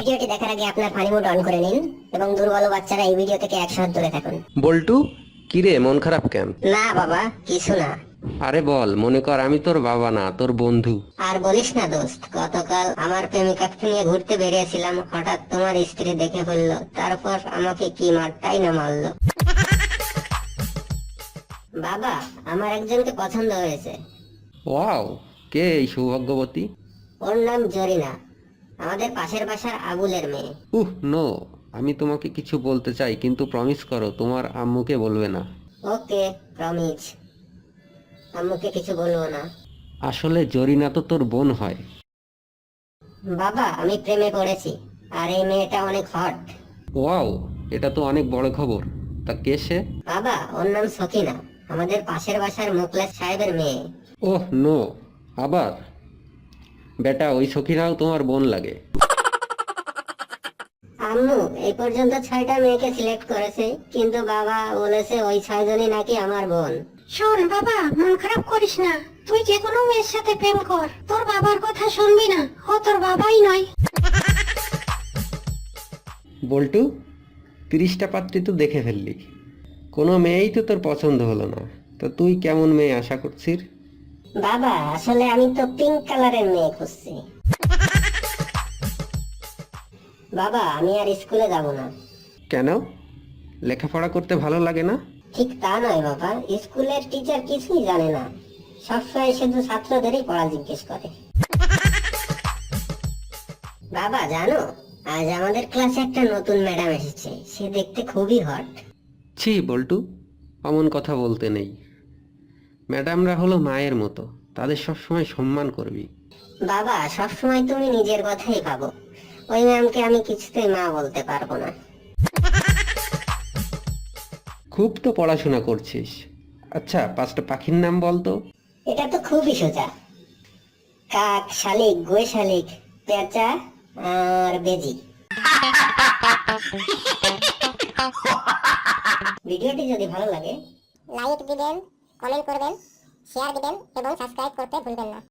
ভিডিওটি দেখার আগে আপনার ফানি মোড অন করে নিন এবং দুর্বল বাচ্চারা এই ভিডিও থেকে 100 হাত দূরে থাকুন। বল্টু, কিরে মন খারাপ কেন? না বাবা, কিছু না। আরে বল, মনে কর আমি তোর বাবা না, তোর বন্ধু। আর বলিস না দোস্ত, গতকাল আমার প্রেমিকাকে নিয়ে ঘুরতে বেরিয়েছিলাম, হঠাৎ তোমার স্ত্রী দেখে ফেললো, তারপর আমাকে কি মারটাই না মারলো। বাবা, আমার একজনকে পছন্দ হয়েছে। ওয়াও, কে এই সৌভাগ্যবতী? ওর নাম জরিনা, আমাদের পাশের বাসার আবুলের মেয়ে। নো, আমি তোমাকে কিছু বলতে চাই, কিন্তু প্রমিস করো তোমার আম্মুকে বলবে না। ওকে, প্রমিস। আম্মুকে কিছু বলবো না। আসলে জরিনা তো তোর বোন হয়। বাবা, আমি প্রেমে পড়েছি, আর এই মেয়েটা অনেক হট। ওয়াও, এটা তো অনেক বড় খবর। তা কে সে? বাবা, ওর নাম সকিনা, আমাদের পাশের বাসার মুখলেস সাহেবের মেয়ে। নো, আবার? বেটা, ওই সখীরাও তোমার বোন লাগে। আম্মু এই পর্যন্ত 6টা মেয়েকে সিলেক্ট করেছে, কিন্তু বাবা বলেছে ওই 6জনই নাকি আমার বোন। শোন বাবা, মন খারাপ করিস না। তুই যে কোনো মেয়ের সাথে প্রেম কর, তোর বাবার কথা শুনবি না। ও তোর বাবাই নয়। বল্টু, 30টা পাত্রী তো দেখে ফেললি, কোনো মেয়েই তো তোর পছন্দ হলো না। তা তুই কেমন মেয়ে আশা করছিস? বাবা, আসলে আমি তো পিঙ্ক কালারের মেয়ে খুঁজছি। বাবা, আমি আর স্কুলে যাব না। কেন? লেখাপড়া করতে ভালো লাগে না? ঠিক তা নয় বাবা, স্কুলের টিচার কিছুই জানে না, সবসময় শুধু ছাত্রদেরই পড়া জিজ্ঞেস করে। বাবা জানো, আজ আমাদের ক্লাসে একটা নতুন ম্যাডাম এসেছে, সে দেখতে খুবই হট। ছি বল্টু, অমন কথা বলতে নেই। ম্যাডামরা হলো মায়ের মতো, তাদের সবসময় সম্মান করবি। বাবা, সবসময় তুমি নিজের কথাই ভাবো, ওই ম্যামকে আমি কিছুতেই মা বলতে পারবো না। খুব তো পড়াশোনা করছিস। আচ্ছা, 5টা পাখির নাম বল তো। এটা তো খুবই সোজা। কাক, শালিক, গোয়ে শালিক, পেঁচা আর বেজি। ভিডিওটি যদি ভালো লাগে লাইক দিবেন, কমেন্ট করবেন, শেয়ার দিবেন এবং সাবস্ক্রাইব করতে ভুলবেন না।